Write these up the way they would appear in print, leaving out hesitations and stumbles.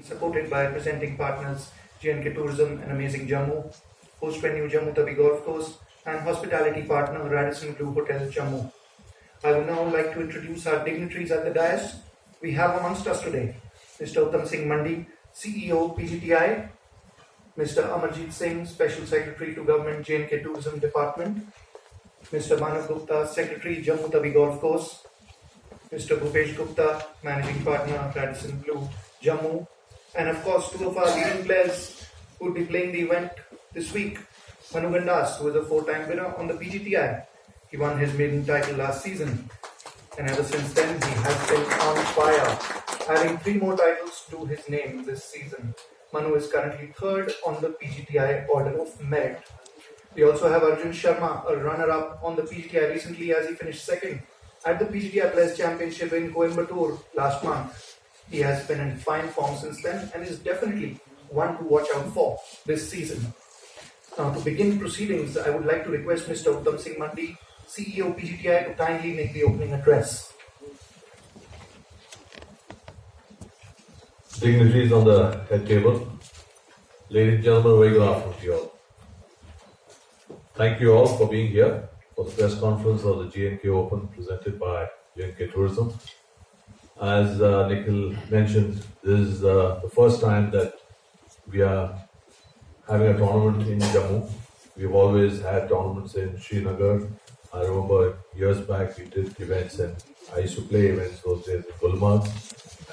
supported by presenting partners J&K Tourism and Amazing Jammu, host venue Jammu Tawi Golf Course, and hospitality partner Radisson Blu Hotel Jammu. I would now like to introduce our dignitaries at the dais. We have amongst us today Mr. Uttam Singh Mandi, CEO PGTI, Mr. Amarjeet Singh, Special Secretary to Government J&K Tourism Department, Mr. Manav Gupta, Secretary Jammu Tawi Golf Course, Mr. Bhupesh Gupta, Managing Partner Radisson Blu Jammu, and of course two of our leading players who will be playing the event this week. Manu Gandas, who is a 4-time winner on the PGTI. He won his maiden title last season, and ever since then he has been on fire, adding 3 more titles to his name this season. Manu is currently 3rd on the PGTI Order of Merit. We also have Arjun Sharma, a runner-up on the PGTI recently as he finished 2nd at the PGTI Players Championship in Coimbatore last month. He has been in fine form since then and is definitely one to watch out for this season. Now, to begin proceedings, I would like to request Mr. Uttam Singh Mandi, CEO PGTI, to kindly make the opening address. Dignitaries on the head table, ladies and gentlemen, very good afternoon to you all. Thank you all for being here for the press conference of the J&K Open presented by J&K Tourism. As Nikhil mentioned, this is the first time that we are having a tournament in Jammu. We've always had tournaments in Srinagar. I remember years back we did events, and I used to play events those days in Gulmarg,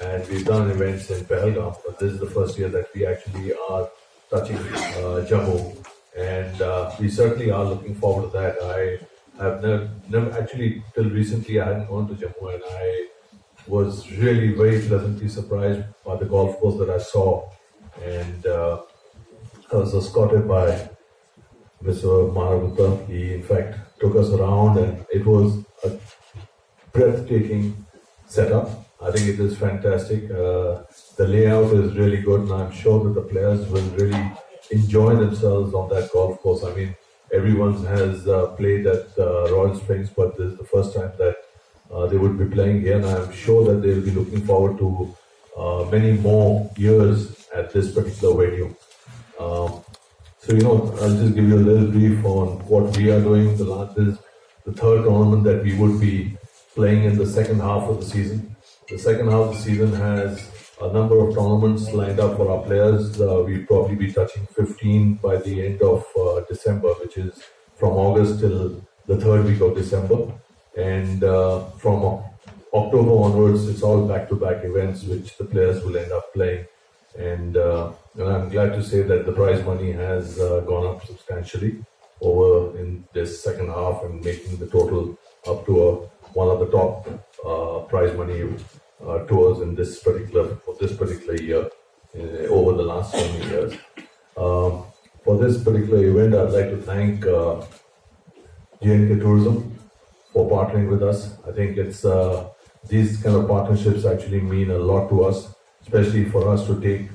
and we've done events in Pahalgam, but this is the first year that we actually are touching Jammu, and we certainly are looking forward to that. I have never actually, till recently, I hadn't gone to Jammu, and I was really very pleasantly surprised by the golf course that I saw, and I was escorted by Mr. Manav Gupta. He in fact took us around, and it was a breathtaking setup. I think it is fantastic. The layout is really good, and I'm sure that the players will really enjoy themselves on that golf course. I mean, everyone has played at Royal Springs, but this is the first time that they would be playing here, and I'm sure that they will be looking forward to many more years at this particular venue. So, I'll just give you a little brief on what we are doing. This is the 3rd tournament that we would be playing in the second half of the season. The second half of the season has a number of tournaments lined up for our players. We'll probably be touching 15 by the end of December, which is from August till the 3rd week of December. And from October onwards, it's all back-to-back events which the players will end up playing. And I'm glad to say that the prize money has gone up substantially over in this second half, and making the total up to one of the top prize money tours in this particular year over the last so many years. For this particular event, I'd like to thank J&K Tourism for partnering with us. I think it's these kind of partnerships actually mean a lot to us, especially for us to take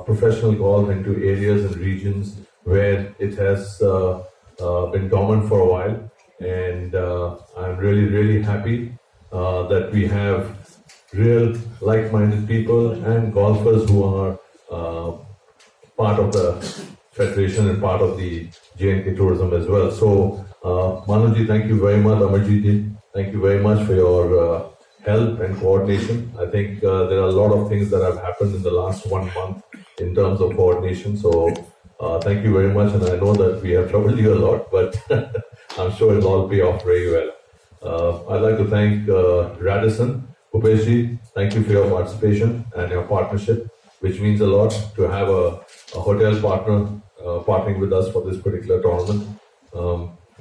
professional golf into areas and regions where it has been dormant for a while. And I'm really, really happy that we have real like-minded people and golfers who are part of the federation and part of the J&K Tourism as well. So, Manuji, thank you very much. Amarjeet, thank you very much for your help and coordination. I think there are a lot of things that have happened in the last 1 month in terms of coordination. So, thank you very much. And I know that we have troubled you a lot, but I'm sure it'll all pay off very well. I'd like to thank Radisson. Bhupesh, thank you for your participation and your partnership, which means a lot to have a hotel partner partnering with us for this particular tournament.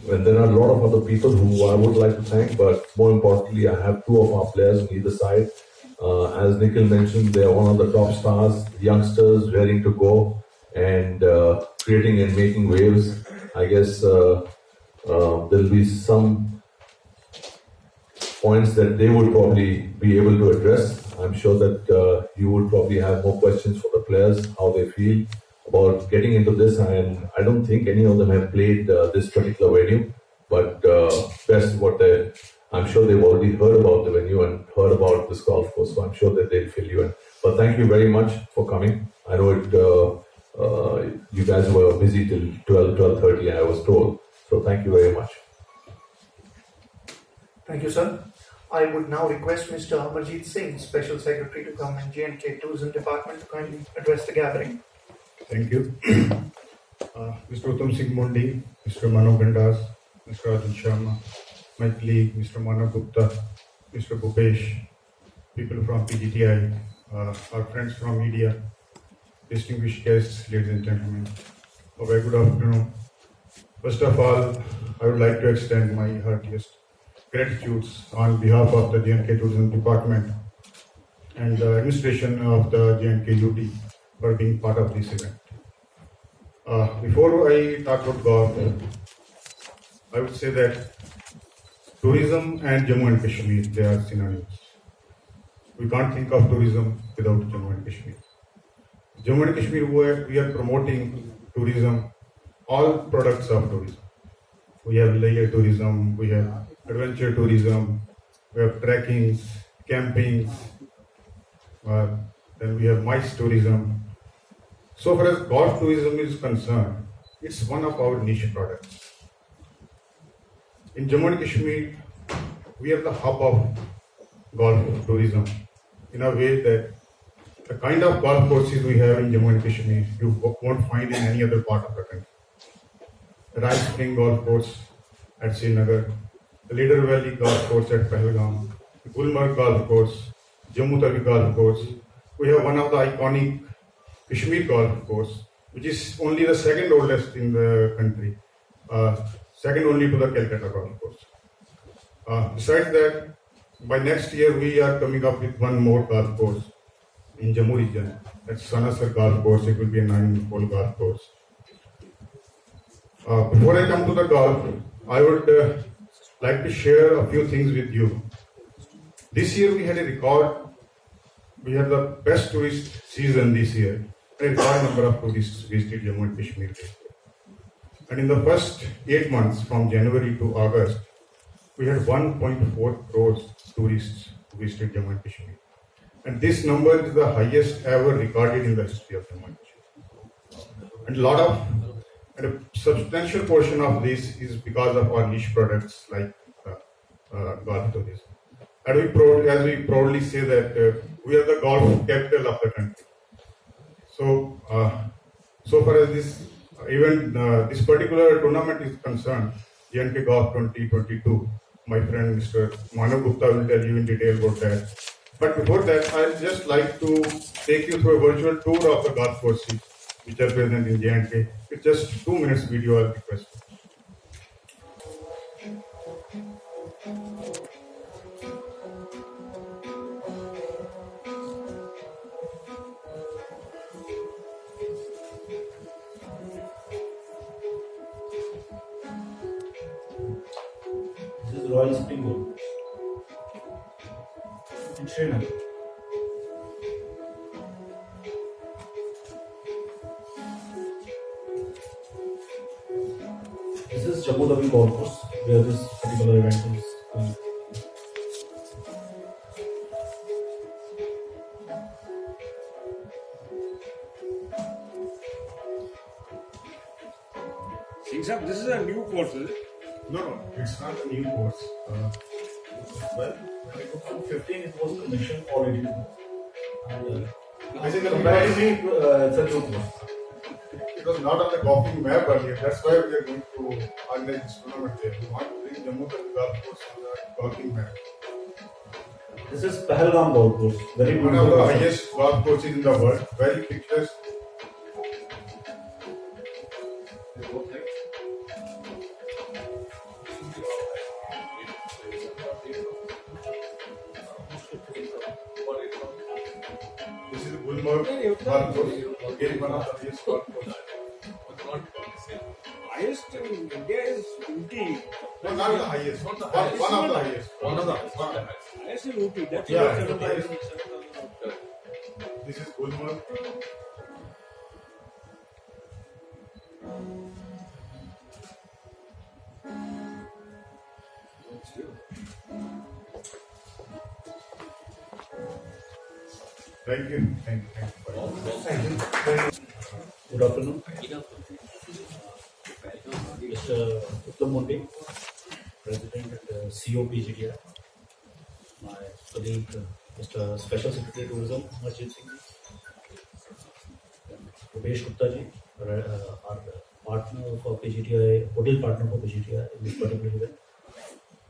And there are a lot of other people who I would like to thank, but more importantly, I have 2 of our players on either side. As Nikhil mentioned, they are one of the top stars, youngsters ready to go and creating and making waves. I guess there'll be some points that they would probably be able to address. I'm sure that you would probably have more questions for the players, how they feel about getting into this. And I don't think any of them have played this particular venue, but best what I'm sure they've already heard about the venue and heard about this golf course, so I'm sure that they'll fill you in. But thank you very much for coming. I know you guys were busy till 12:30, I was told. So thank you very much. Thank you, sir. I would now request Mr. Amarjeet Singh, Special Secretary, to come and J&K Tourism Department to kindly address the gathering. Thank you. Mr. Uttam Singh Mundi, Mr. Mano Gandas, Mr. Arjun Sharma, my colleague, Mr. Manav Gupta, Mr. Bhupesh, people from PGTI, our friends from media, distinguished guests, ladies and gentlemen, a very good afternoon. First of all, I would like to extend my heartiest gratitudes on behalf of the J&K Tourism Department and the administration of the J&K UT for being part of this event. Before I talk about golf, I would say that tourism and Jammu and Kashmir, they are synonyms. We can't think of tourism without Jammu and Kashmir. Jammu and Kashmir, we are promoting tourism, all products of tourism. We have layer tourism, we have adventure tourism, we have trekkings, campings, then we have MICE tourism. So far as golf tourism is concerned, it's one of our niche products. In Jammu and Kashmir, we are the hub of golf tourism in a way that the kind of golf courses we have in Jammu and Kashmir, you won't find in any other part of the country. The Rice Spring Golf Course at Srinagar, the Leader Valley Golf Course at Pahalgam, the Gulmarg Golf Course, Jammu Tawi Golf Course. We have one of the iconic Kashmir Golf Course, which is only the second oldest in the country, second only to the Calcutta Golf Course. Besides that, by next year we are coming up with one more golf course in Jammu region. That's Sanasar Golf Course. It will be a 9-hole golf course. Before I come to the golf, I would like to share a few things with you. This year we had a record. We had the best tourist season this year. A record number of tourists visited Jammu and Kashmir. And in the first 8 months, from January to August, we had 1.4 crores tourists who visited Jammu and Kashmir. And this number is the highest ever recorded in the history of Jammu and Kashmir. And a substantial portion of this is because of our niche products like golf tourism. And as we proudly say that we are the golf capital of the country. So, so far as this event, this particular tournament is concerned, J&K Golf 2022, my friend Mr. Manav Gupta will tell you in detail about that. But before that, I'd just like to take you through a virtual tour of the golf courses which are present in J&K. It's just 2 minutes video, I'll request. This is Royal Spring Gold in Srinagar. This is Jammu Tawi Golf Course where this particular event is going. Singh sir, this is a new course, is it? No, it's not a new course. Well, when it was 2015, it was commissioned already. And I think comparatively, it's a new course. it was not on the golfing map earlier. That's why we are going to organize this tournament there. We want to bring Jammu Tawi Golf Course on the golfing map. This is Pahalgam Golf Course. Very One of the beautiful. highest golf courses in the world. Very picturesque. This is Gulmarg Golf Course. Again, one of the highest golf courses. Highest in India is Ooty. No, not the highest. One of the highest. Highest in Ooty. That's Yeah, about it's the 7,000. This is Gulmarg. Thank you. Thank you. Good afternoon. Mr. Uttam Munde, President and CEO PGTI. My colleague, Mr. Special Secretary Tourism, Masjid Singh. Rupesh Gupta ji, our partner for PGTI, hotel partner for PGTI in this particular event.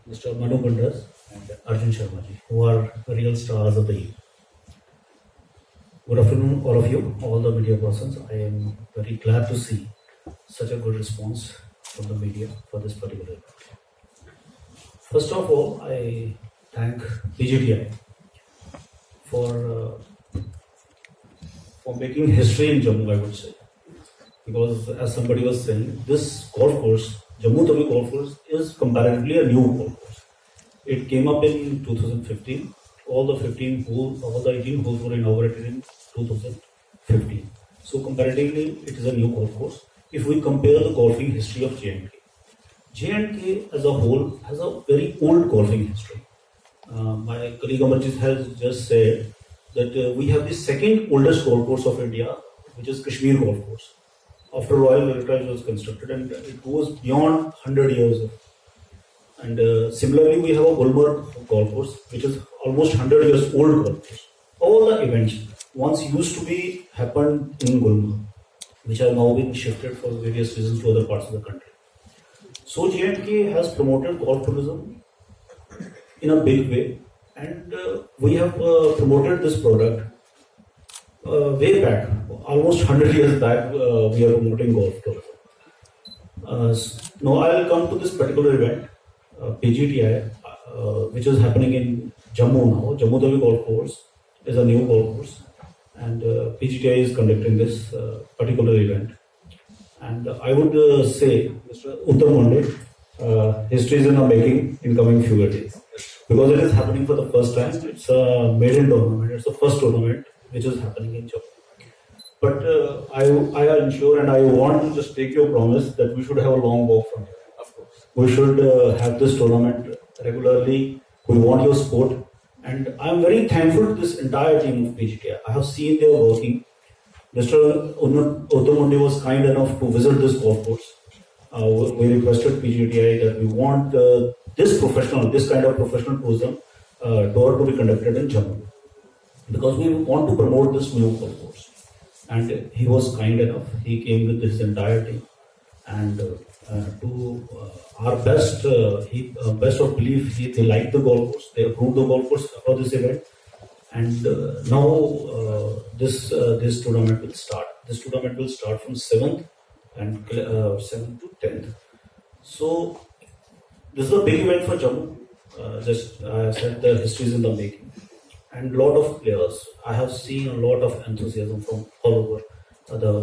Mr. Manu Bundas and Arjun Sharma ji, who are the real stars of the year. Good afternoon, all of you, all the media persons. I am very glad to see such a good response from the media for this particular event. First of all, I thank PGTI for making history in Jammu, I would say. Because as somebody was saying, this golf course, Jammu Tawi Golf Course, is comparatively a new golf course. It came up in 2015. All the 18 holes were inaugurated in 2015. So comparatively, it is a new golf course. If we compare the golfing history of J&K, J&K as a whole has a very old golfing history. My colleague Amarjit has just said that we have the second oldest golf course of India, which is Kashmir Golf Course. After Royal Heritage was constructed, and it goes beyond 100 years. And similarly, we have a Gulmarg Golf Course, which is almost 100 years old golf course. All the events once used to be happened in Gulmarg, which have now been shifted for various reasons to other parts of the country. So J&K has promoted golf tourism in a big way, and we have promoted this product way back, almost 100 years back. We are promoting golf tourism. Now I will come to this particular event, PGTI, which is happening in Jammu now. Jammu Tawi Golf Course is a new golf course, and PGTI is conducting this particular event. And I would say, Mr. Uttam Munde, history is in the making in coming few days, because it is happening for the first time. It's a maiden tournament. It's the first tournament which is happening in Jammu. But I am sure, and I want to just take your promise that we should have a long walk from here. Of course, we should have this tournament regularly. We want your support, and I am very thankful to this entire team of PGTI. I have seen they are working. Mr. Uttam Munde was kind enough to visit this golf course. We requested PGTI that we want this kind of professional tourism tour to be conducted in Jammu, because we want to promote this new golf course. And he was kind enough. He came with his entire team, and to our best of belief, they liked the golf course. They approved the golf course for this event, and now this tournament will start. This tournament will start from 7th to 10th. So this is a big event for Jammu. Just I have said, the history is in the making, and lot of players. I have seen a lot of enthusiasm from all over.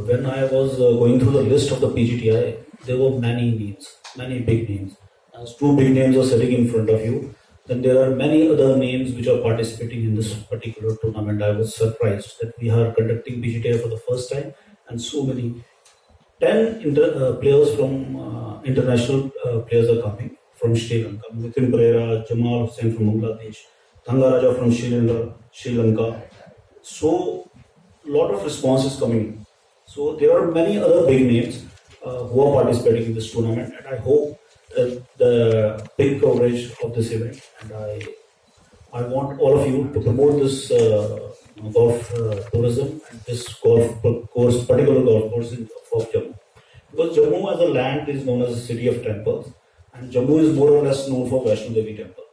When I was going through the list of the PGTI, there were many names, many big names. As two big names are sitting in front of you, then there are many other names which are participating in this particular tournament. I was surprised that we are conducting PGTI for the first time, and so many 10 players from international players are coming from Sri Lanka. Nitin Pereira, Jamal Hussain from Bangladesh, Thangaraja from Sri Lanka. So lot of response is coming. So there are many other big names who are participating in this tournament, and I hope that the big coverage of this event, and I want all of you to promote this golf tourism and this particular golf course of Jammu. Because Jammu as a land is known as a city of temples, and Jammu is more or less known for Vaishno Devi temple.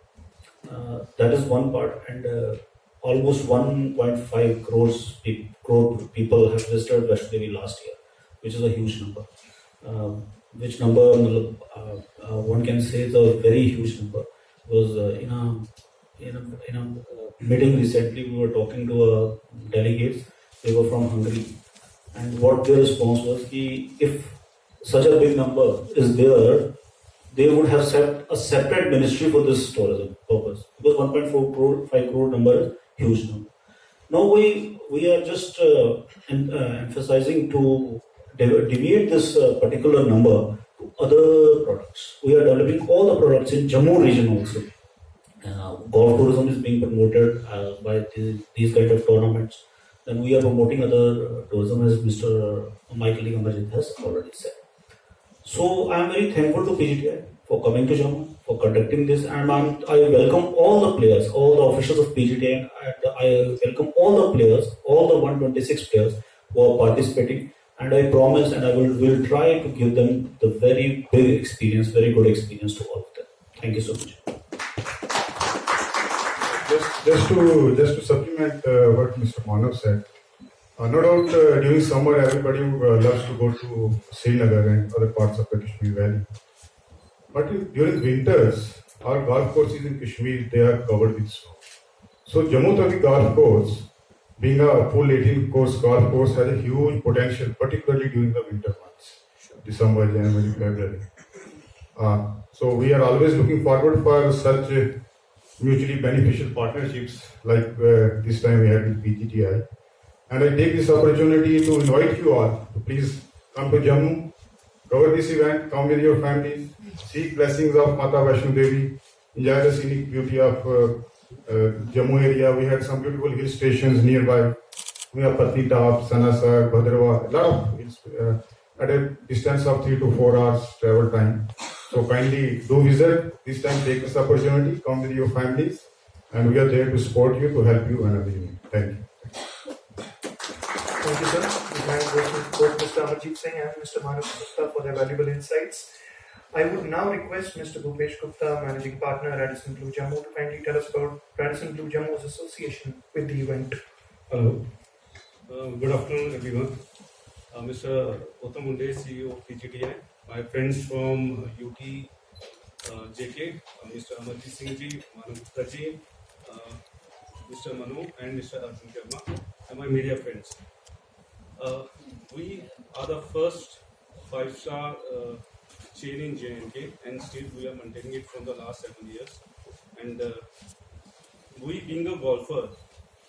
That is one part, and almost 1.5 crore people have visited Vaishno Devi last year, which is a huge number. Which number one can say is a very huge number. Because in a meeting recently, we were talking to delegates. They were from Hungary, and what their response was, if such a big number is there, they would have set a separate ministry for this tourism purpose, because 1.5 crore number is huge number. Now we are just emphasizing to deviate this particular number to other products. We are developing all the products in Jammu region also, golf tourism is being promoted by these kind of tournaments, then we are promoting other tourism, as Mr. My colleague Amarjit has already said. So I am very thankful to PGTI for coming to Jammu, for conducting this, and I welcome all the players, all the officials of PGTI, and I welcome all the players, all the 126 players who are participating. And I promise, and I will try to give them the very big experience, very good experience to all of them. Thank you so much. Just to supplement what Mr. Manav said, no doubt during summer everybody loves to go to Srinagar and other parts of the Kashmir Valley. But during winters, our golf courses in Kashmir, they are covered with snow. So Jammu Tawi Golf Course, being a full 18 course golf course, has a huge potential, particularly during the winter months, December, January, February. So we are always looking forward for such mutually beneficial partnerships like this time we had with PGTI. And I take this opportunity to invite you all to please come to Jammu, cover this event, come with your families, seek blessings of Mata Vaishno Devi, enjoy the scenic beauty of Jammu area. We had some beautiful hill stations nearby. We have Patni Top, Sanasar, Bhadrawa, a lot of hills at a distance of 3 to 4 hours travel time. So kindly do visit. This time take this opportunity, come with your families, and we are there to support you, to help you another evening. Thank you. Thank you, sir. We thank both Mr. Amarjit Singh and Mr. Manav Gupta for their valuable insights. I would now request Mr. Bhupesh Gupta, Managing Partner, Radisson Blue Jammu, to kindly tell us about Radisson Blue Jammu's association with the event. Hello. Good afternoon, everyone. Mr. Gautam Munde, CEO of PGTI. My friends from UT, JK, Mr. Amarjit Singh ji, Manav Gupta ji, Mr. Manu, and Mr. Arjun Sharma, and my media friends. We are the first 5-star chain in J&K, and still we are maintaining it from the last 7 years. And we being a golfer,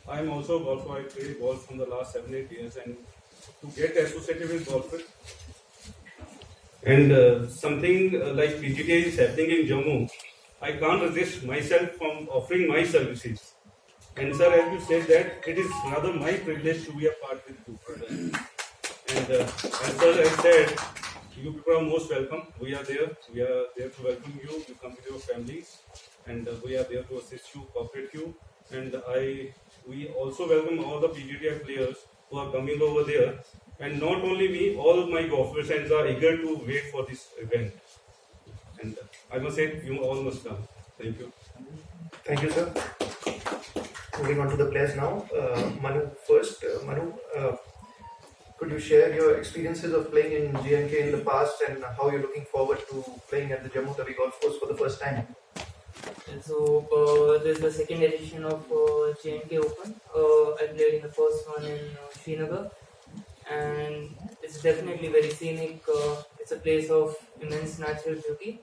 I am also a golfer. I played golf from the last 7-8 years, and to get associated with golf, and something like PGTI is happening in Jammu, I can't resist myself from offering my services. And sir, as you said that it is rather my privilege to be a part with you. And as sir has said, you people are most welcome. We are there to welcome you. You come with your families, and we are there to assist you, cooperate you. And we also welcome all the PGTI players who are coming over there. And not only me, all of my golf friends are eager to wait for this event. And I must say, you all must come. Thank you. Thank you, sir. Moving on to the players now. Manu first. Manu, could you share your experiences of playing in J&K in the past and how you're looking forward to playing at the Jammu Tawi Golf Course for the first time? So this is the second edition of J&K Open. I played in the first one in Srinagar, and it's definitely very scenic. It's a place of immense natural beauty,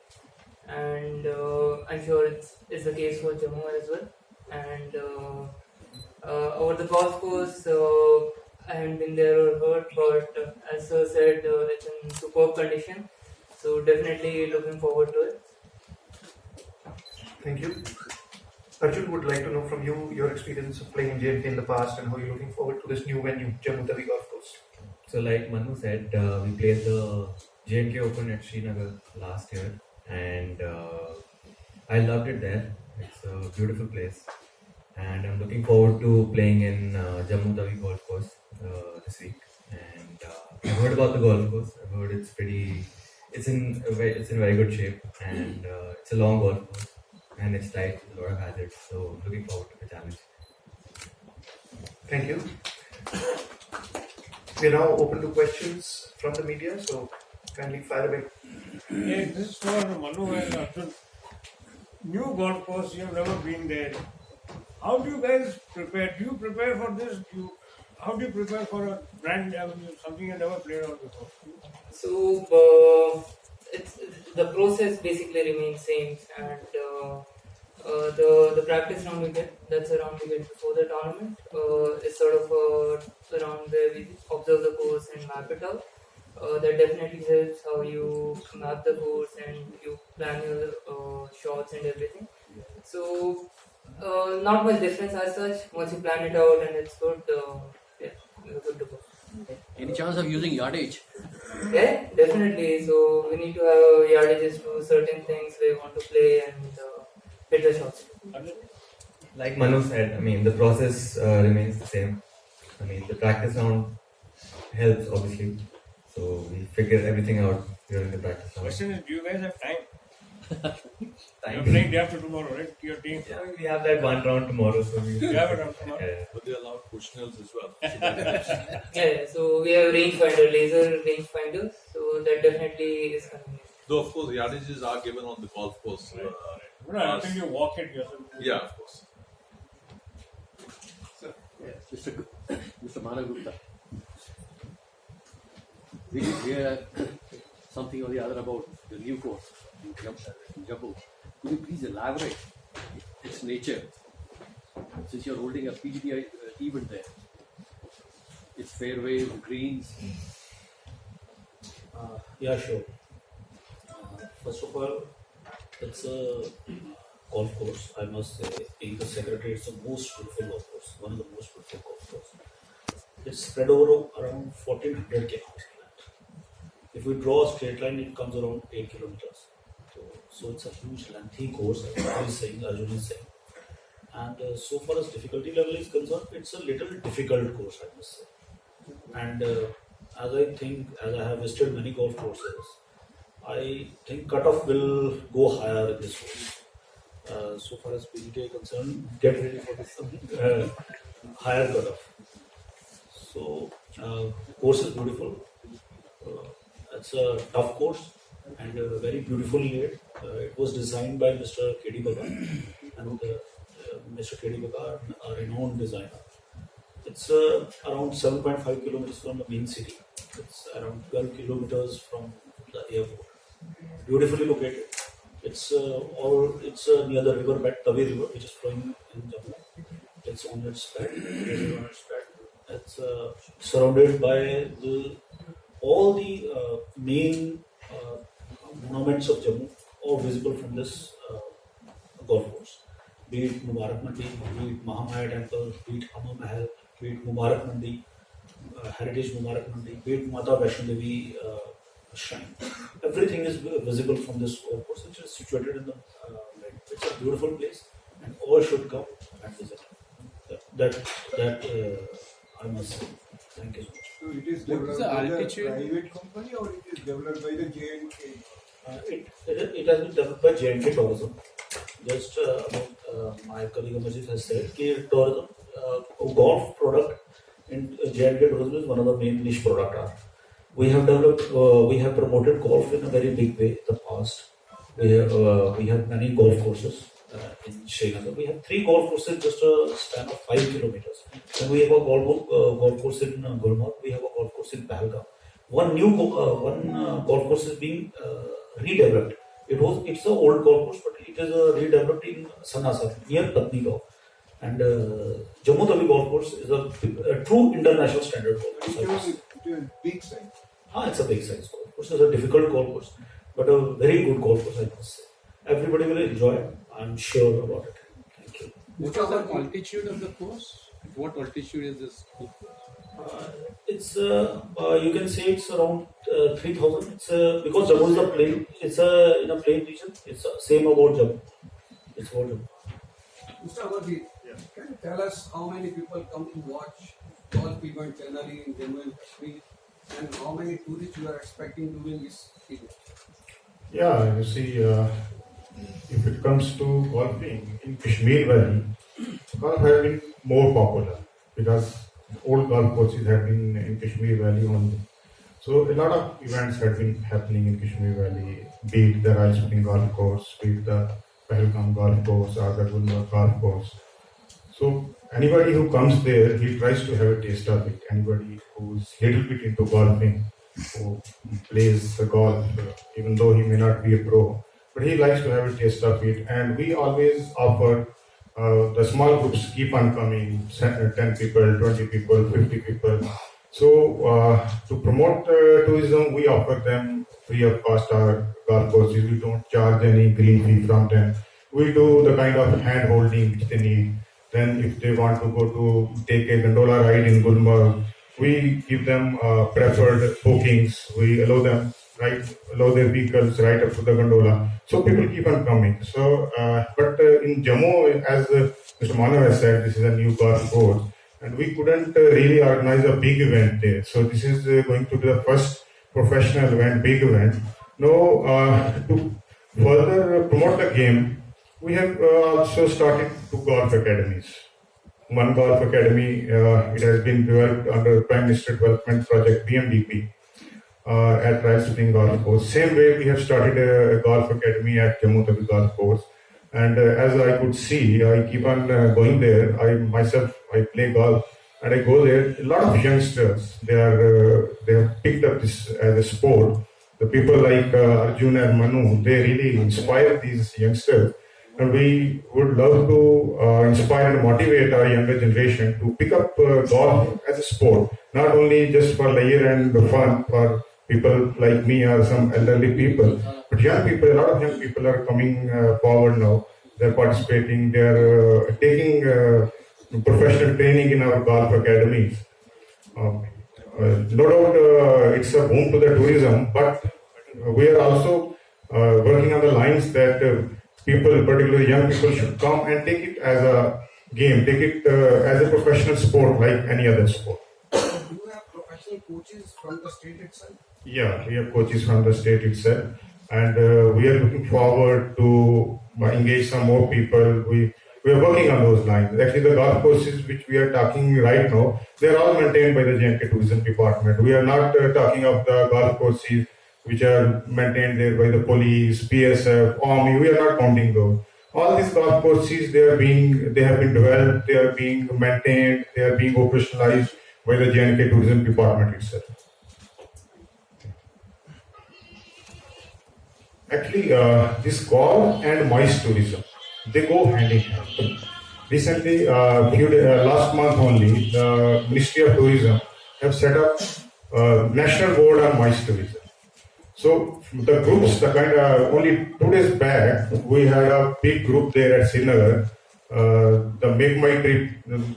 and I'm sure it's the case for Jammu as well. And over the golf course, I haven't been there or heard, but as Sir said, it's in superb condition. So definitely looking forward to it. Thank you. Arjun would like to know from you your experience of playing in J&K in the past and how you're looking forward to this new venue, Jammu Tawi Golf Course. So like Manu said, we played the J&K Open at Srinagar last year, and I loved it there. It's a beautiful place, and I'm looking forward to playing in Jammu Tawi Golf Course this week. And I've heard about the golf course. I've heard it's in very good shape, and it's a long golf course, and it's tight with a lot of hazards. So looking forward to the challenge. Thank you. We are now open to questions from the media, so kindly fire away. Yeah, this is for Manu and Arjun. New golf course, you have never been there. How do you guys prepare? Do you prepare for this? How do you prepare for a brand avenue, something you never played on before? So the process basically remains same, and the practice round we get, that's a round we get before the tournament. It's sort of a round where we observe the course and map it out. That definitely helps how you map the course and you plan your shots and everything. So not much difference as such. Once you plan it out and it's good, yeah, we're good to go. Any chance of using yardage? Yeah, definitely. So we need to have yardages to certain things we want to play and hit the shots. Like Manu said, I mean, the process remains the same. I mean, the practice round helps, obviously. So we figure everything out during the practice round. Question is, do you guys have time? You're Time. playing day after tomorrow, right? Your team. Yeah, we have that one round tomorrow, so we. You have it on tomorrow. Yeah. But they allow Bushnells as well. Yeah, so we have rangefinder, laser rangefinder. So that definitely is convenient. Though, of course, yardages are given on the golf course. No, I think you walk it yourself. Yeah, of course. Yes, Mr. Managupta. We did hear something or the other about the new course in Jammu. Could you please elaborate its nature? Since you're holding a PGTI event there, its fairways, greens. Yeah, sure. First of all, it's a golf course. I must say, being the secretary, it's the most beautiful golf course, one of the most beautiful golf courses. It's spread over around 1400 kilometers. If we draw a straight line, it comes around 8 kilometers. So it's a huge, lengthy course, as Arjun is saying. And so far as difficulty level is concerned, it's a little difficult course, I must say. And as I have visited many golf courses, I think cutoff will go higher in this course. So far as PGTI is concerned, get ready for this higher cutoff. So, course is beautiful. It's a tough course and very beautifully laid. It was designed by Mr. K.D. Baba, and Mr. K.D. Baba, a renowned designer. It's around 7.5 kilometers from the main city. It's around 12 kilometers from the airport. Beautifully located. It's near the river bed, Tavi River, which is flowing in Jammu. It's on its bed. It's surrounded by all the main monuments of Jammu, all visible from this golf course. Be it Mubarak Mandi, be it Mahamaya Temple, be it Hamma Mahal, be it Mubarak Mandi, Heritage Mubarak Mandi, be it Mata Vaishno Devi Shrine. Everything is visible from this golf course, which is situated in the it's a beautiful place, and all should come and visit. That I must say. Thank you so much. So it is developed by the private company or it is developed by the J&K? It has been developed by J&K Tourism. Just my colleague Amarjit has said, tourism, golf product in J&K Tourism is one of the main niche product. We have promoted golf in a very big way in the past. We have many golf courses in Srinagar. We have 3 golf courses, just a span of 5 kilometers. Then we have a golf course in Gulmarg. We have a golf course in Pahalgam. One golf course is being redeveloped. It's an old golf course, but it is redeveloped in Sanasar near Patni. And Jammu Tawi golf course is a true international standard golf course. It is big size. It's a big size golf course. It's a difficult golf course, but a very good golf course, I must say. Everybody will enjoy it. I'm sure about it. Thank you. What is the altitude of the course? What altitude is this? It's you can say it's around 3,000. It's because Jammu is a plain. It's in a plain region. It's same about Jammu. It's about Jammu. Mr. Amarjit, can you tell us how many people come to watch golf event generally in Jammu and Kashmir, and how many tourists you are expecting during this period? Yeah, you see, if it comes to golfing in Kashmir Valley, golf has been more popular because old golf courses have been in Kashmir Valley only. So a lot of events have been happening in Kashmir Valley, be it the Royal Spring Golf Course, be it the Pahalgam Golf Course or the Gulmarg Golf Course. So anybody who comes there, he tries to have a taste of it. Anybody who's little bit into golfing, who plays the golf, even though he may not be a pro, but he likes to have a taste of it. And we always offer the small groups keep on coming, 10 people, 20 people, 50 people. So to promote tourism, we offer them free of cost our golf courses. We don't charge any green fee from them. we do the kind of hand holding which they need. Then if they want to go to take a gondola ride in Gulmarg, we give them preferred bookings. We allow their vehicles right up to the gondola. So people keep on coming. So, but in Jammu, as Mr. Manav has said, this is a new golf course, and we couldn't really organize a big event there. So this is going to be the first professional event, big event. Now, to further promote the game, we have also started two golf academies. One golf academy, it has been developed under Prime Minister Development Project (PMDP) at Rice Spring Golf Course. Same way, we have started a golf academy at Jammu Tawi Golf Course. And as I could see, I keep on going there. I play golf, and I go there. A lot of youngsters, they have picked up this as a sport. The people like Arjun and Manu, they really inspire these youngsters. And we would love to inspire and motivate our younger generation to pick up golf as a sport, not only just for leisure and fun for people like me or some elderly people, but young people. A lot of young people are coming forward now. They're participating. They're taking professional training in our golf academies. No doubt, it's a boom to the tourism, but we are also working on the lines that people, particularly young people, should come and take it as a game, take it as a professional sport like any other sport. Do you have professional coaches from the state itself? Yeah, we have coaches from the state itself, and we are looking forward to engage some more people. We are working on those lines. Actually, the golf courses which we are talking right now, they are all maintained by the J&K Tourism Department. We are not talking of the golf courses which are maintained there by the police, PSF, Army. We are not counting those. All these golf courses, they have been developed, they are being maintained, they are being operationalized by the J&K Tourism Department itself. Actually, this golf and MICE tourism, they go hand in hand. Recently, last month only, the Ministry of Tourism have set up a national board on MICE tourism. So the groups, only 2 days back, we had a big group there at Srinagar. The Make My Trip,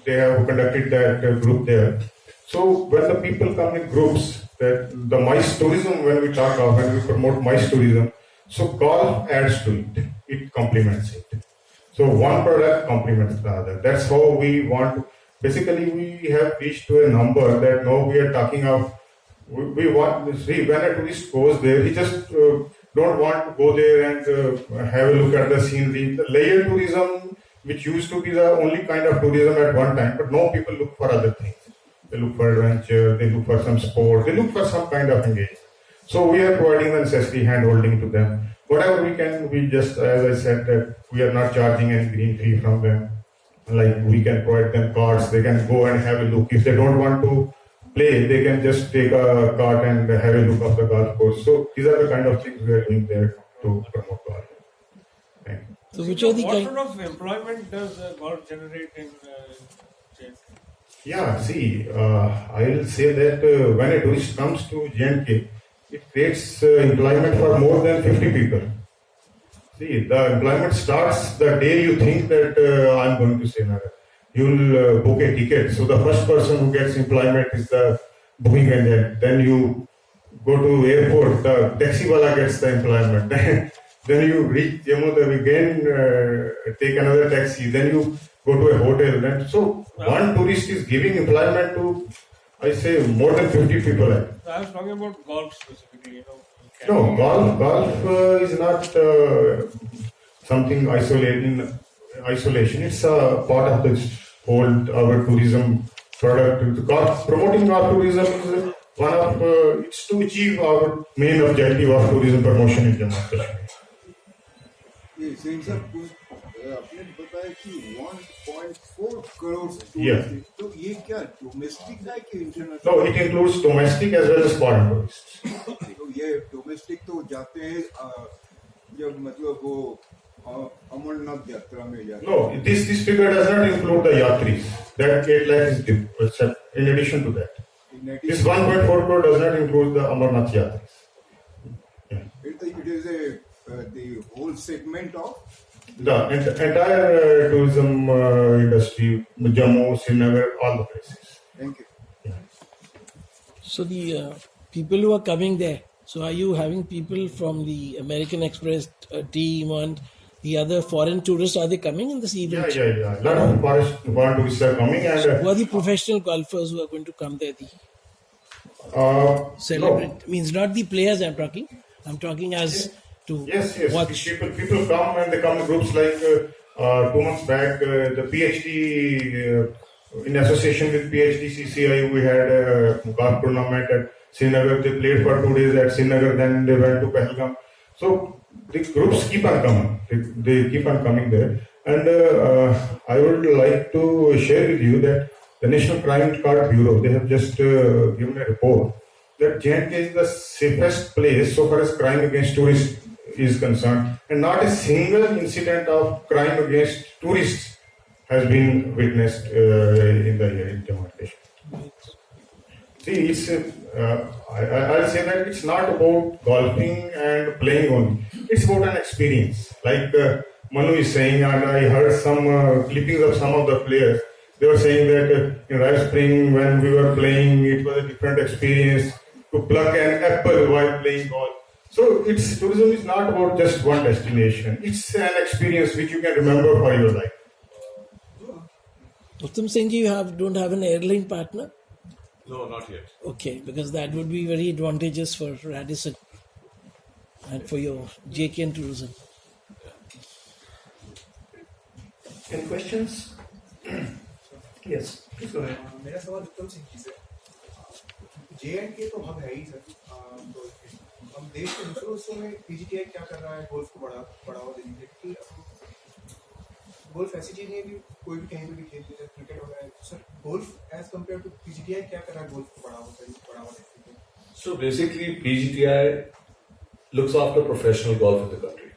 they have conducted that group there. So when the people come in groups, that the MICE tourism, when we promote MICE tourism, so golf adds to it. It complements it. So one product complements the other. That's how we want. Basically, we have reached to a number that now we are talking of. We want to see when a tourist goes there, he just don't want to go there and have a look at the scenery. The leisure tourism, which used to be the only kind of tourism at one time, but now people look for other things. They look for adventure, they look for some sport, they look for some kind of engagement. So we are providing the necessary hand-holding to them. Whatever we can, we just, as I said, that we are not charging any green fee from them. Like we can provide them cards, they can go and have a look. If they don't want to play, they can just take a cart and have a look of the golf course. So these are the kind of things we are doing there to promote golf. Thank you. So which are the what sort of employment does golf generate in J&K? Yeah, see, I will say that when a tourist comes to J&K, it creates employment for more than 50 people. See, the employment starts the day you think that I'm going to Srinagar. You will book a ticket. So the first person who gets employment is the booking agent. Then you go to airport, the taxi wala gets the employment. Then you reach Jammu, again take another taxi. Then you go to a hotel. And so one tourist is giving employment to, I say, more than 50 people. I was talking about golf specifically. No, golf is not something isolation. It's a part of the whole our tourism product. Promoting golf tourism is one of it's to achieve our main objective of tourism promotion in Jammu and Kashmir. ये सिंह साहब आपने बताया कि 1.4 crore Yeah. तो ये क्या domestic है कि international? No, it includes domestic as well as foreign tourists. तो ये डोमेस्टिक तो जाते हैं जब मतलब वो अमरनाथ यात्रा में जाते हैं. No, this figure does not include the yatris. That 8 lakh is in addition to that. This 1.4 crore does not include the Amarnath yatris. It is the whole segment of the entire tourism industry, Jammu, Srinagar, all the places. Thank you. So the people who are coming there, so are you having people from the American Express team and the other foreign tourists, are they coming in this event? Yeah. A lot of foreign tourists are coming, and So who are the professional golfers who are going to come there? Celebrate no. means not the players I'm talking. I'm talking as to Yes. watch. People come, and they come in groups like 2 months back. The PhD, in association with PhD CCI, we had a golf tournament at Srinagar. They played for 2 days at Srinagar, then they went to Pahalgam. So the groups keep on coming. They keep on coming there. And I would like to share with you that the National Crime Record Bureau, they have just given a report that J&K is the safest place so far as crime against tourists is concerned, and not a single incident of crime against tourists has been witnessed in the year in Jammu and Kashmir. See, it's I'll say that it's not about golfing and playing only. It's about an experience. Like Manu is saying, and I heard some clippings of some of the players. They were saying that in Rice Spring, when we were playing, it was a different experience to pluck an apple while playing golf. So tourism is not about just one destination. It's an experience which you can remember for your life. Uttam Singh, you don't have an airline partner? No, not yet. Okay, because that would be very advantageous for Radisson and for your JK and tourism. Any questions? Yes, please go ahead. मेरा सवाल उत्तम सिंह जी से J&K तो हम है ही sir तो हम देश के दूसरे हिस्सों में PGTI क्या कर रहा है गोल्फ को बढ़ावा देने के लिए गोल्फ ऐसी चीज नहीं है कि कोई भी कहीं पे भी खेल ले क्रिकेट वगैरह sir golf as compare to PGTI क्या कर रहा है गोल्फ को बढ़ावा देने के लिए So basically, PGTI looks after professional golf in the country,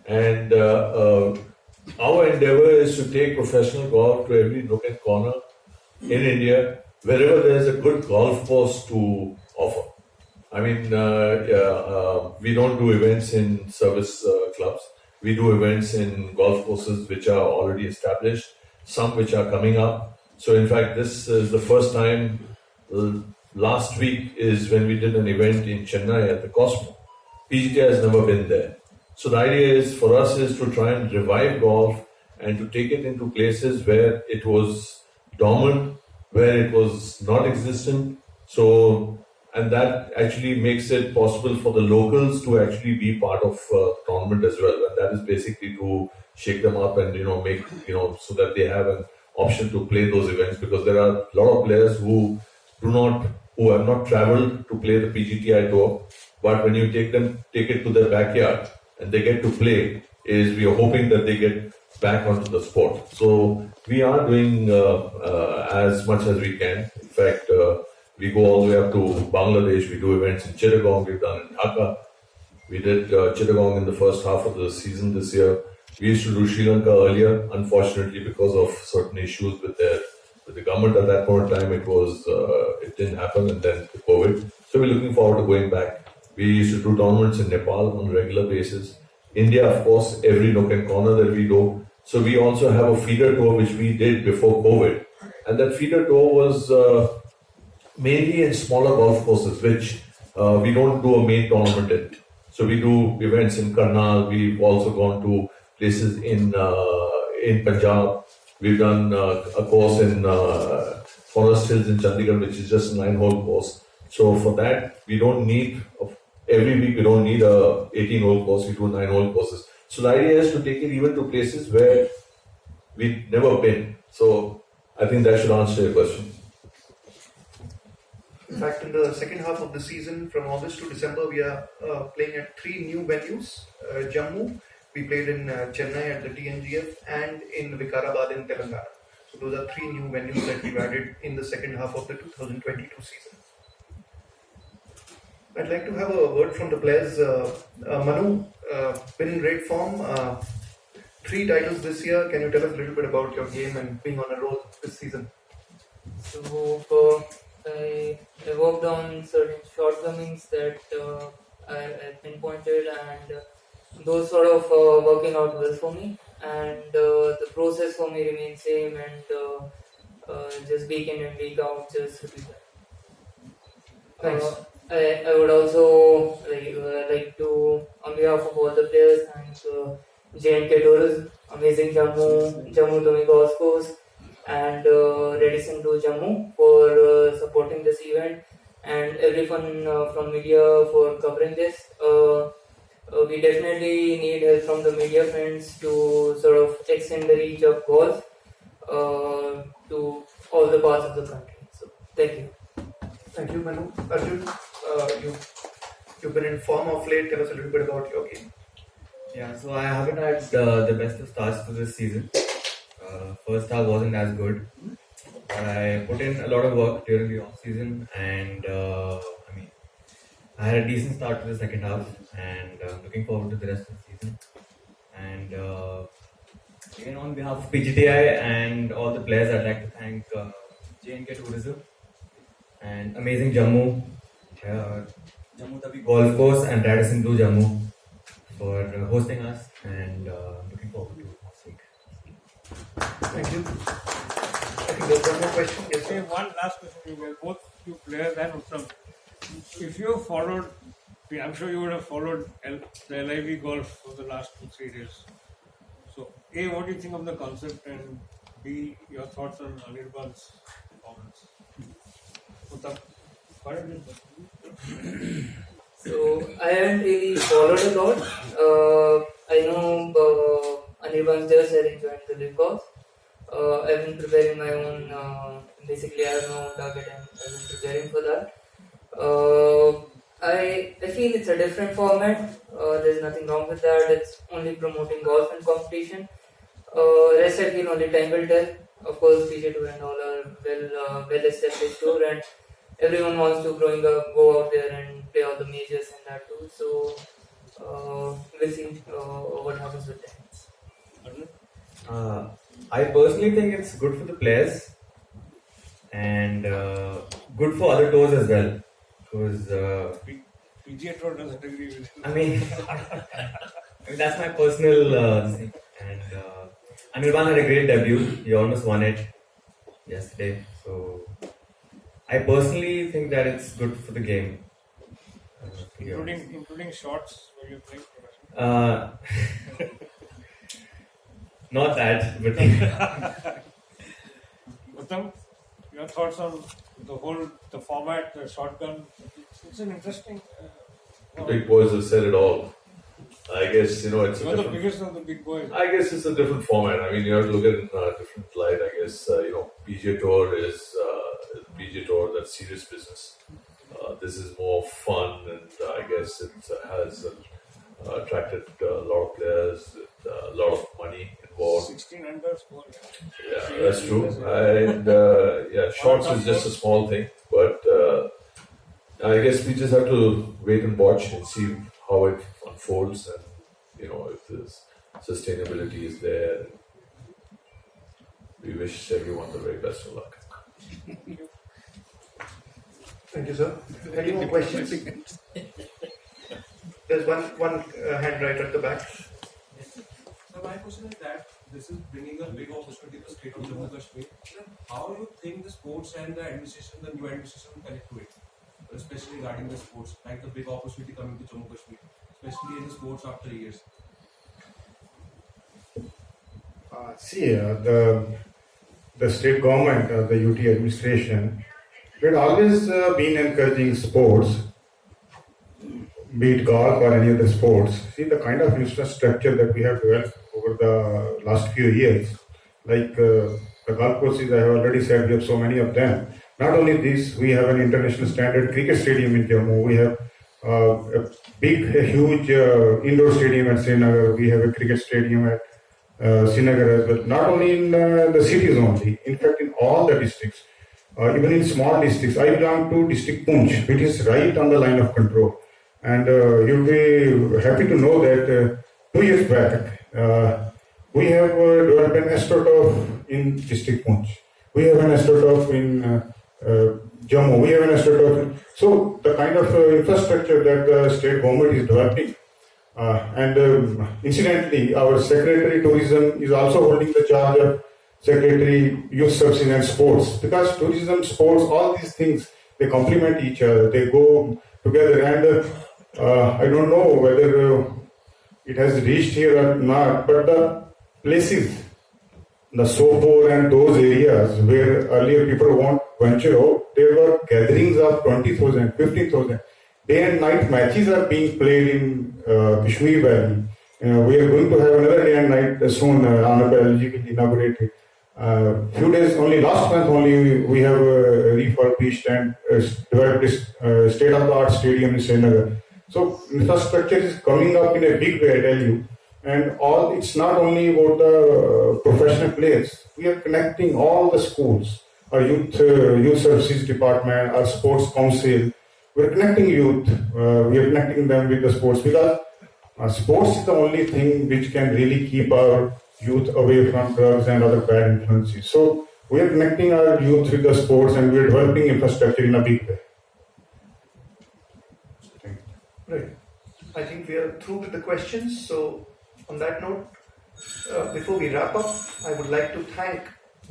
and our endeavor is to take professional golf to every nook and corner in India, wherever there is a good golf course to offer. I mean, we don't do events in service clubs. We do events in golf courses which are already established, some which are coming up. So in fact, this is the first time. Last week is when we did an event in Chennai at the Cosmo. PGTI has never been there. So the idea is for us is to try and revive golf and to take it into places where it was dormant, where it was not existent. So, and that actually makes it possible for the locals to actually be part of the tournament as well. And that is basically to shake them up and, make, so that they have an option to play those events, because there are a lot of players who have not traveled to play the PGTI tour, but when you take it to their backyard and they get to play, we are hoping that they get back onto the sport. So we are doing as much as we can. In fact, we go all the way up to Bangladesh. We do events in Chittagong. We've done in Dhaka. We did Chittagong in the first half of the season this year. We used to do Sri Lanka earlier. Unfortunately, because of certain issues with the government at that point in time, it didn't happen, and then the COVID. So we're looking forward to going back. We used to do tournaments in Nepal on a regular basis. India, of course, every nook and corner that we go. So we also have a feeder tour which we did before COVID, and that feeder tour was mainly in smaller golf courses, which we don't do a main tournament in. So we do events in Karnal. We've also gone to places in Punjab. We've done a course in Forest Hills in Chandigarh, which is just a 9-hole course. So for that, we don't need, every week we don't need a 18-hole course, we do 9-hole courses. So the idea is to take it even to places where we've never been. So I think that should answer your question. In fact, in the second half of the season, from August to December, we are playing at 3 new venues. Jammu, we played in Chennai at the TNGF, and in Vikarabad in Telangana. So those are 3 new venues that we've added in the second half of the 2022 season. I'd like to have a word from the players. Manu, been in great form. 3 titles this year. Can you tell us a little bit about your game and being on a roll this season? So I worked on certain shortcomings that I pinpointed, and those sort of working out well for me. and the process for me remains same, and just week in and week out, just repeat that. Thanks. I would also like to, on behalf of all the players, thank J&K Tourism, Amazing Jammu Tawi Golf Course, and Radisson Blue Jammu for supporting this event, and everyone from media for covering this. We definitely need help from the media friends to sort of extend the reach of golf to all the parts of the country. So, thank you. Thank you, Manu. Arjun, you've been in form of late. Tell us a little bit about your game. Yeah, so I haven't had the best of starts to this season. First half wasn't as good, but I put in a lot of work during the off season, and I had a decent start to the second half, and looking forward to the rest of the season. And again, on behalf of PGTI and all the players, I'd like to thank J&K Tourism and Amazing Jammu, Jammu Tawi Golf Course, and Radisson Blue Jammu for hosting us, and looking forward to next week. Thank you. I think there's one more question. Yes, Okay, one last question to you guys, both you players and Uttam. If you followed, I'm sure you would have followed the LIV golf for the last 2-3 days. So, A, what do you think of the concept, and B, your thoughts on Anirban's performance? Uttam. So I haven't really followed a lot. I know Anirban's just had joined the league golf. I've been preparing my own. Basically, I have my own target, and I've been preparing for that. I feel it's a different format. There's nothing wrong with that. It's only promoting golf and competition. Rest I feel only time will tell. Of course, PGA Tour and all are well established tour, and everyone wants to go out there and play all the majors and that too. So we'll see what happens with that. I personally think it's good for the players and good for other tours as well, because PGA Tour doesn't agree with you. I mean that's my personal thing. And Anirban had a great debut. He almost won it yesterday. So I personally think that it's good for the game. Including shots when you're playing professional? Not that, but Uttam, your thoughts on the format, the shotgun? It's an interesting. Big boys have said it all. I guess, it's a You're the different, biggest of the big boys. I guess it's a different format. I mean, you have to look at it in a different light. I guess, PGA Tour is PGA Tour, that's serious business. This is more fun, and I guess it has attracted a lot of players, a lot of money involved. 16 under score. Yeah, that's true. And shots is just a small thing, but I guess we just have to wait and watch and see how it unfolds, and if this sustainability is there. We wish everyone the very best of luck. Thank you, sir. Any more questions? There's one hand right at the back. So my question is that this is bringing a big opportunity to the state of Jammu Kashmir. How do you think the sports and the administration, the new administration, will connect to it, especially regarding the sports, like the big opportunity coming to Jammu Kashmir, especially in the sports after years? The state government, the UT administration, it had always been encouraging sports, be it golf or any other sports. See the kind of infrastructure that we have developed over the last few years, like the golf courses, I have already said, we have so many of them. Not only this, we have an international standard cricket stadium in Jammu. We have a huge indoor stadium at Srinagar. We have a cricket stadium at Srinagar as well. Not only in the cities only, in fact in all the districts, even in small districts. I belong to district Poonch, which is right on the line of control. And you'll be happy to know that 2 years back, we have developed an astroturf in district Poonch. We have an astroturf in Jammu. We have an astroturf. So the kind of infrastructure that the state government is developing, Incidentally, our Secretary Tourism is also holding the charge of Secretary Youth Services and Sports, because tourism, sports, all these things, they complement each other. They go together, and I don't know whether it has reached here or not, but the places, the Sopor and those areas where earlier people won't venture out, there were gatherings of 20,000, 15,000. Day and night matches are being played in Kashmir Valley. We are going to have another day and night soon. Honorable LG will inaugurate it. Few days only, last month only, we have refurbished and developed this state-of-the-art stadium in Srinagar. So infrastructure is coming up in a big way, I tell you. And it's not only about the professional players. We are connecting all the schools, our youth services department, our sports council. We are connecting youth. We are connecting them with the sports, because sports is the only thing which can really keep our youth away from drugs and other bad influences. So we are connecting our youth with the sports, and we are developing infrastructure in a big way. Right. I think we are through with the questions. So on that note, before we wrap up, I would like to thank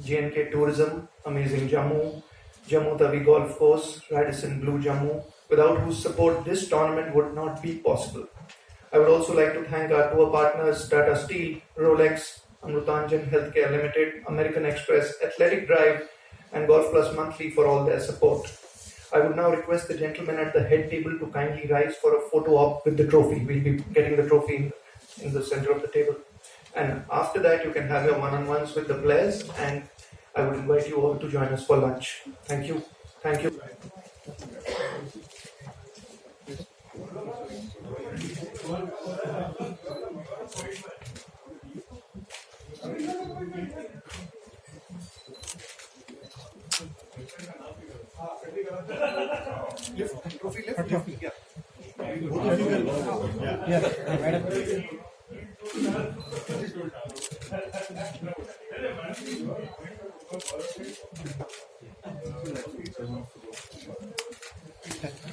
J&K Tourism, Amazing Jammu, Jammu Tawi Golf Course, Radisson Blue Jammu, without whose support this tournament would not be possible. I would also like to thank our tour partners Tata Steel, Rolex, Amrutanjan Healthcare Limited, American Express, Athletic Drive, and Golf Plus Monthly for all their support. I would now request the gentlemen at the head table to kindly rise for a photo op with the trophy. We'll be getting the trophy in the center of the table. And after that, you can have your one-on-ones with the players, and I would invite you all to join us for lunch. Thank you. Thank you. Lift, trophy lift. Yeah. Yeah, madam.